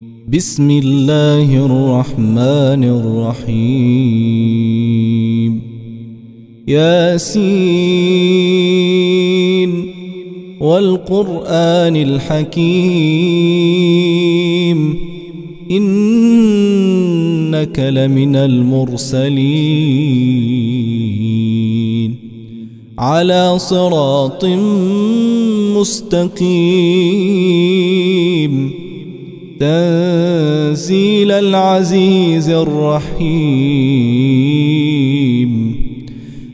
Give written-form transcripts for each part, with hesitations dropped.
بسم الله الرحمن الرحيم. ياسين والقرآن الحكيم إنك لمن المرسلين على صراط مستقيم تنزيل العزيز الرحيم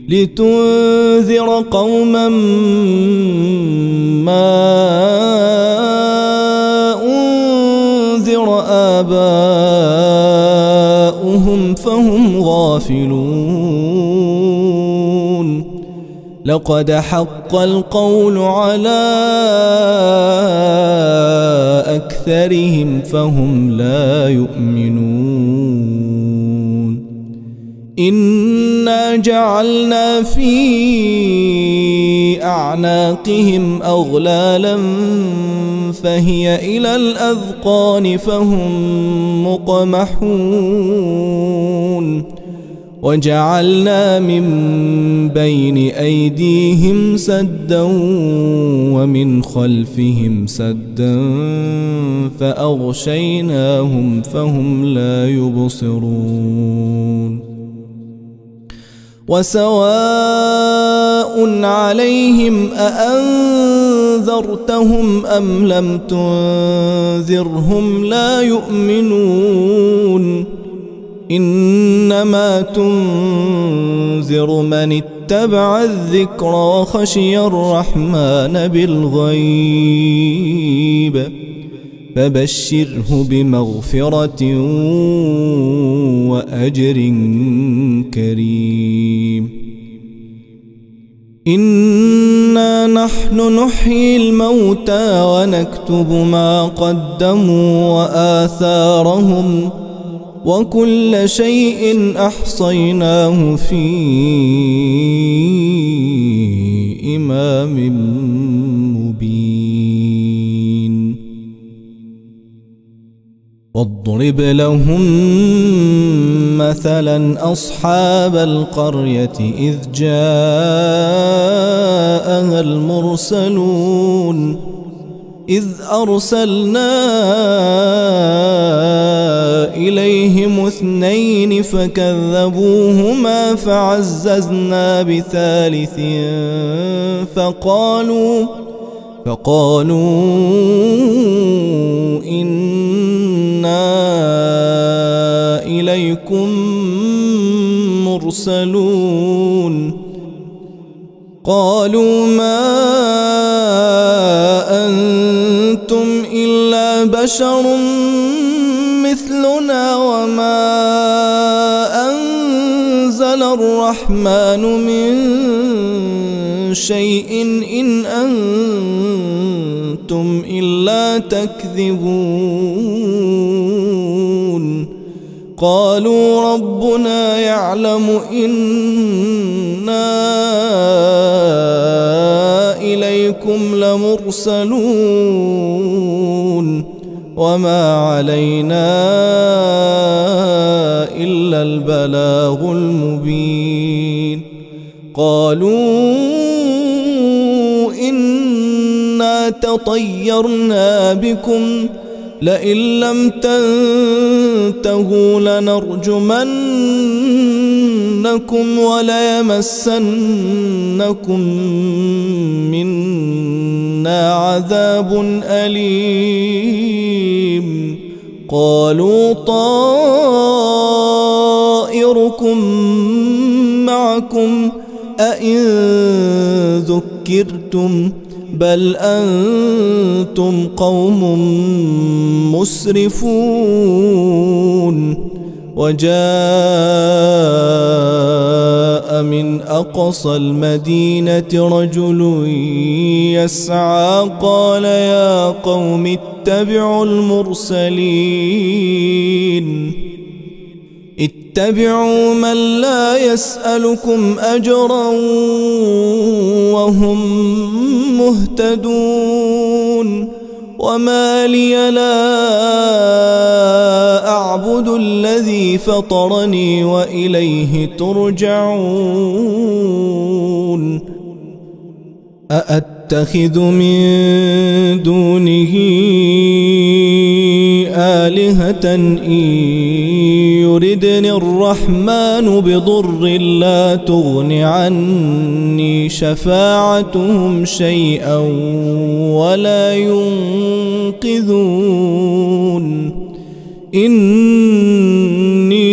لتنذر قوما ما أنذر آباؤهم فهم غافلون لقد حق القول على أكثرهم فهم لا يؤمنون. إنا جعلنا في أعناقهم أغلالا فهي إلى الأذقان فهم مقمحون وجعلنا من بين أيديهم سدا ومن خلفهم سدا فأغشيناهم فهم لا يبصرون. وسواء عليهم أأنذرتهم أم لم تنذرهم لا يؤمنون. إنما تنذر من اتبع الذكر وخشي الرحمن بالغيب فبشره بمغفرة وأجر كريم. إنا نحن نحيي الموتى ونكتب ما قدموا وآثارهم وكل شيء أحصيناه في إمام مبين. واضرب لهم مثلا أصحاب القرية إذ جاءها المرسلون إذ أرسلنا إليهم 2 فكذبوهما فعززنا بثالث فقالوا إنا إليكم مرسلون. قالوا ما أنتم إلا بشر مثلنا وما أنزل الرحمن من شيء إن أنتم إلا تكذبون. قالوا ربنا يعلم إنا إليكم لمرسلون وما علينا إلا البلاغ المبين. قالوا إنا تطيرنا بكم لئن لم تنتهوا لنرجمنكم وليمسنكم منا عذاب أليم. قالوا طائركم معكم أئن ذكرتم بل أنتم قوم مسرفون. وجاء من أقصى المدينة رجل يسعى قال يا قوم اتبعوا المرسلين اتبعوا من لا يسألكم أجرا وهم مهتدون وما لي لا أعبد الذي فطرني وإليه ترجعون أأتخذ من دونه آلهة إن يردني الرحمن بضر لا تغن عني شفاعتهم شيئا ولا ينقذون إني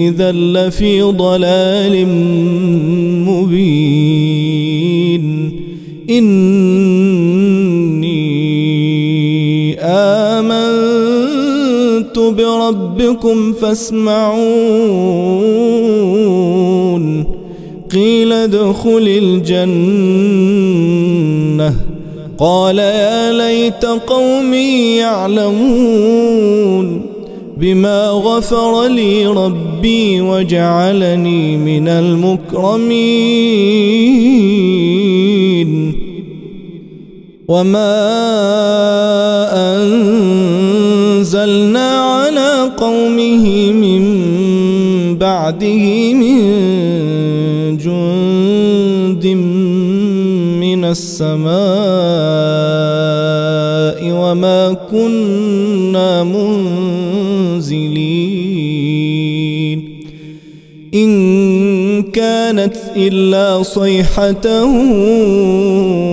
إذا لفي ضلال مبين إني آمنت بربكم فاسمعون قيل ادخل الجنة قال يا ليت قومي يعلمون بما غفر لي ربي وجعلني من المكرمين وما أنزلنا على قومه من بعده من جند من السماء وما كنا منزلين إن كانت إلا صيحة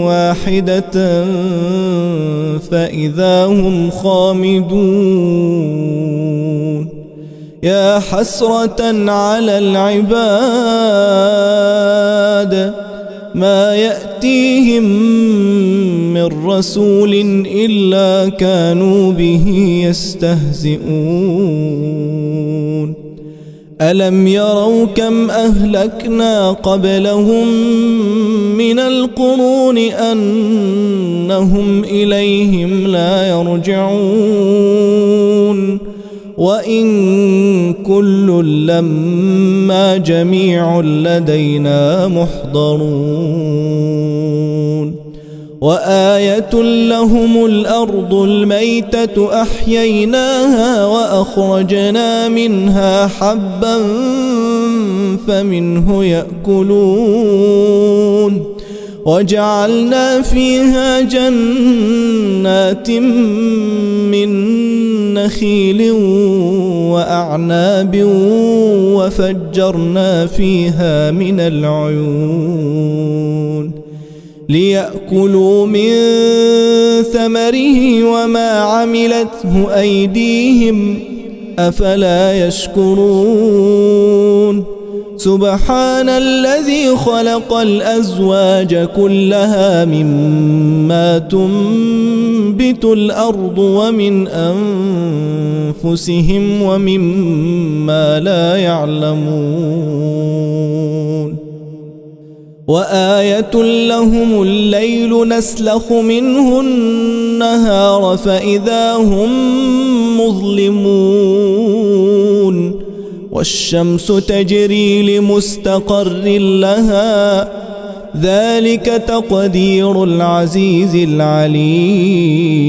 واحدة فإذا هم خامدون يا حسرة على العباد ما يأتيهم من رسول إلا كانوا به يستهزئون ألم يروا كم أهلكنا قبلهم من القرون أنهم إليهم لا يرجعون وإن كل لما جميع لدينا محضرون وآية لهم الأرض الميتة أحييناها وأخرجنا منها حبا فمنه يأكلون وجعلنا فيها جنات من نخيل وأعناب وفجرنا فيها من العيون ليأكلوا من ثمره وما عملته أيديهم أفلا يشكرون سبحان الذي خلق الأزواج كلها مما تنبت الأرض ومن أنفسهم ومما لا يعلمون وآية لهم الليل نسلخ منه النهار فإذا هم مظلمون والشمس تجري لمستقر لها ذلك تقدير العزيز العليم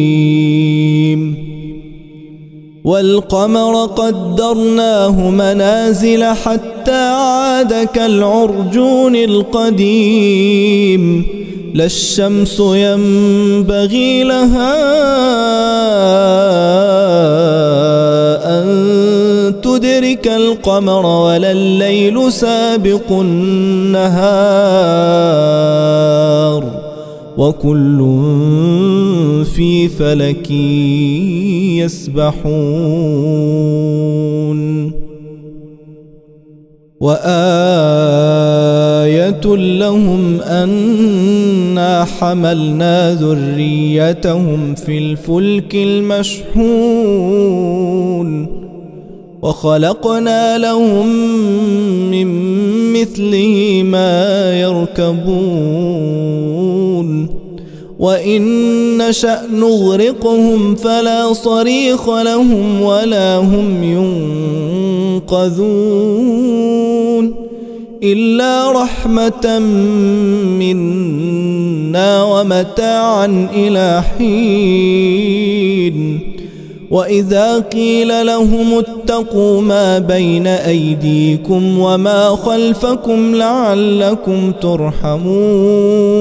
والقمر قدرناه منازل حتى عاد كالعرجون القديم لا الشمس ينبغي لها أن تدرك القمر ولا الليل سابق النهار وكل في فلك يسبحون وآية لهم أنا حملنا ذريتهم في الفلك المشحون وخلقنا لهم من مثله ما يركبون وإن نشأ نغرقهم فلا صريخ لهم ولا هم ينقذون إلا رحمة منا ومتاعا إلى حين وإذا قيل لهم اتقوا ما بين أيديكم وما خلفكم لعلكم ترحمون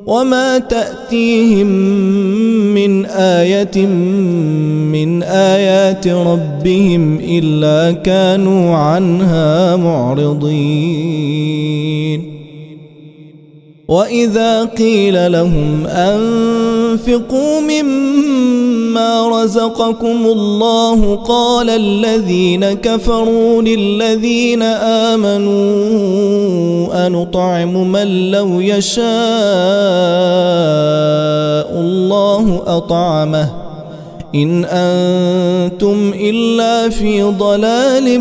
وما تأتيهم من آية من آيات ربهم إلا كانوا عنها معرضين وإذا قيل لهم أنفقوا مما رزقكم الله قال الذين كفروا للذين آمنوا أنطعم من لو يشاء الله أطعمه إن أنتم إلا في ضلال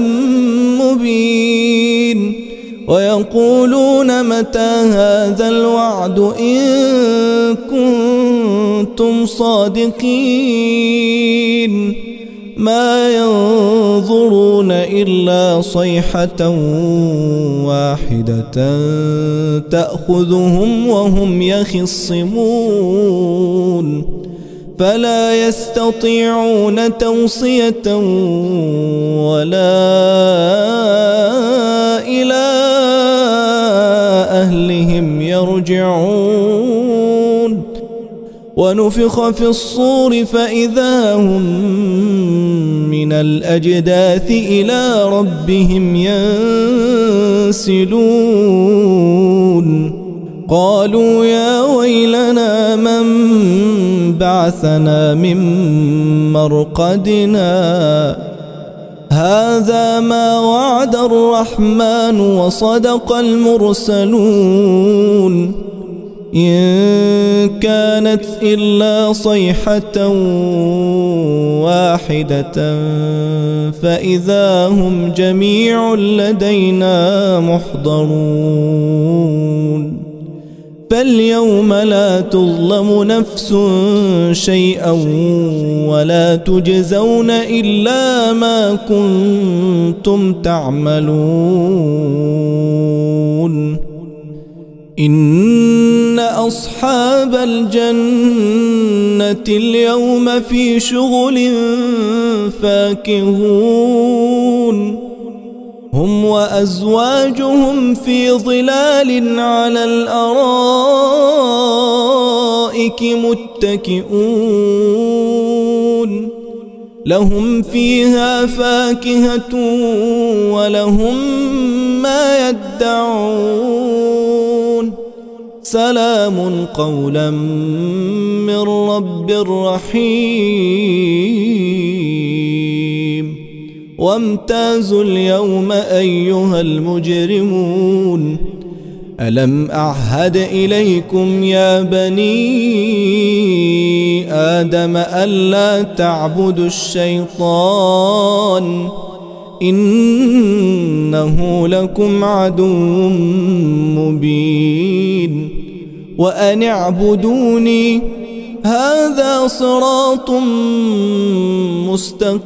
مبين ويقولون متى هذا الوعد إن كنتم صادقين ما ينظرون إلا صيحة واحدة تأخذهم وهم يخصمون فلا يستطيعون توصية ولا إلى أهلهم يرجعون ونفخ في الصور فإذا هم من الأجداث إلى ربهم ينسلون قالوا يا ويلنا من بعثنا من مرقدنا هذا ما وعد الرحمن وصدق المرسلون إن كانت إلا صيحة واحدة فإذا هم جميع لدينا محضرون فاليوم لا تظلم نفس شيئا ولا تجزون إلا ما كنتم تعملون إن أصحاب الجنة اليوم في شغل فاكهون هم وأزواجهم في ظلال على الأرائك متكئون لهم فيها فاكهة ولهم ما يدعون سلام قولا من رب رحيم وامتازوا اليوم أيها المجرمون ألم أعهد إليكم يا بني آدم ألا تعبدوا الشيطان إنه لكم عدو مبين وأن اعبدوني هذا صراط مستقيم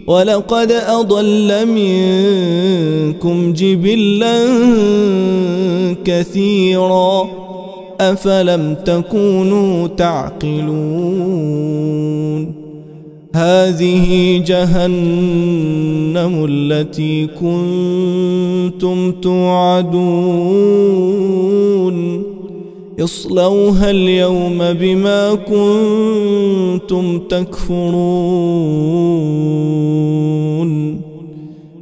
ولقد أضل منكم جبلا كثيرا أفلم تكونوا تعقلون هذه جهنم التي كنتم توعدون اصلوها اليوم بما كنتم تكفرون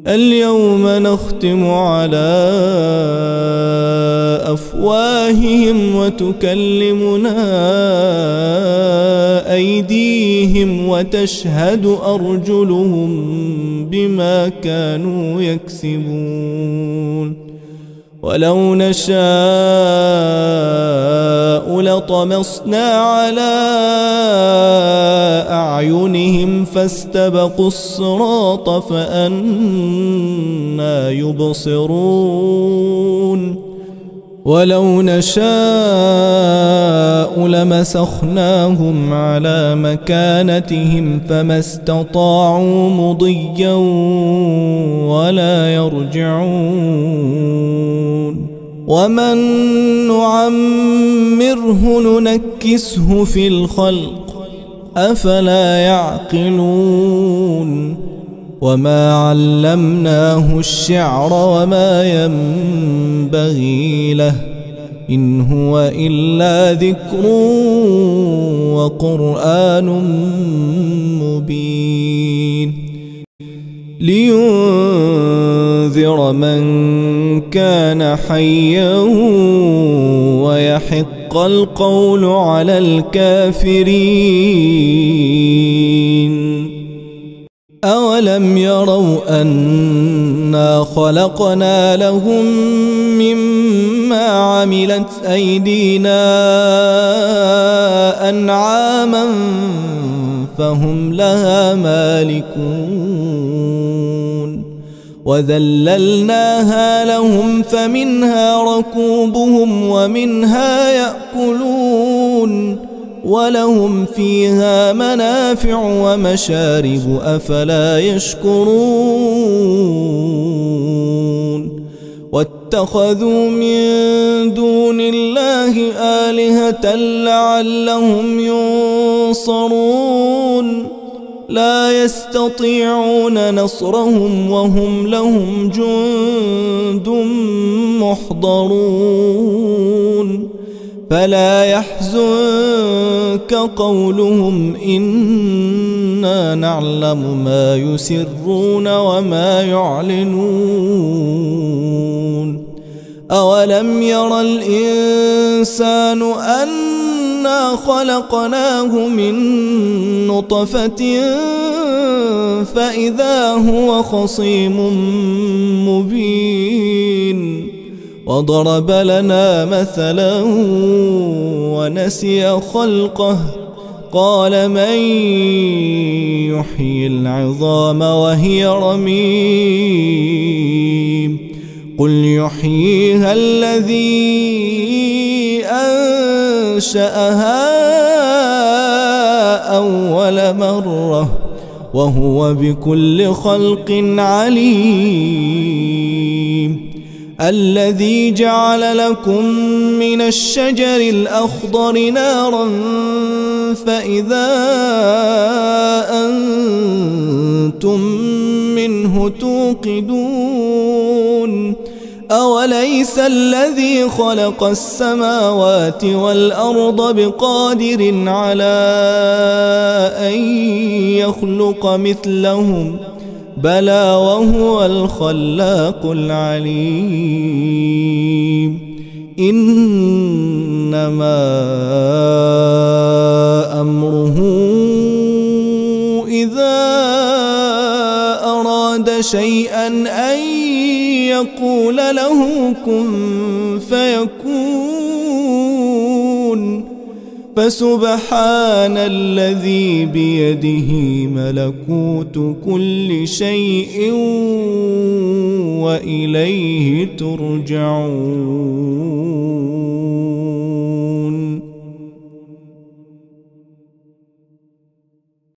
اليوم نختم على أفواههم وتكلمنا أيديهم وتشهد أرجلهم بما كانوا يكسبون ولو نشاء لطمسنا على أعينهم فاستبقوا الصراط فأنى يبصرون ولو نشاء لمسخناهم على مكانتهم فما استطاعوا مضيا ولا يرجعون ومن نعمره ننكسه في الخلق أفلا يعقلون وما علمناه الشعر وما ينبغي له إن هو إلا ذكر وقرآن مبين لينذر من كان حيا ويحق القول على الكافرين أولم يروا أنا خلقنا لهم مما عملت أيدينا أنعاما فهم لها مالكون وذللناها لهم فمنها ركوبهم ومنها يأكلون ولهم فيها منافع ومشارب أفلا يشكرون واتخذوا من دون الله آلهة لعلهم ينصرون لا يستطيعون نصرهم وهم لهم جند محضرون فلا يحزنك قولهم إنا نعلم ما يسرون وما يعلنون أولم ير الإنسان أنا خلقناه من نطفة فإذا هو خصيم مبين وضرب لنا مثلا ونسي خلقه قال من يحيي العظام وهي رميم قل يحييها الذي أنشأها أول مرة وهو بكل خلق عليم الذي جعل لكم من الشجر الأخضر نارا فإذا أنتم منه توقدون أوليس الذي خلق السماوات والأرض بقادر على أن يخلق مثلهم بلى وهو الخلاق العليم إنما أمره إذا أراد شيئا أن يقول له كن فيكون فسبحان الذي بيده ملكوت كل شيء وإليه ترجعون.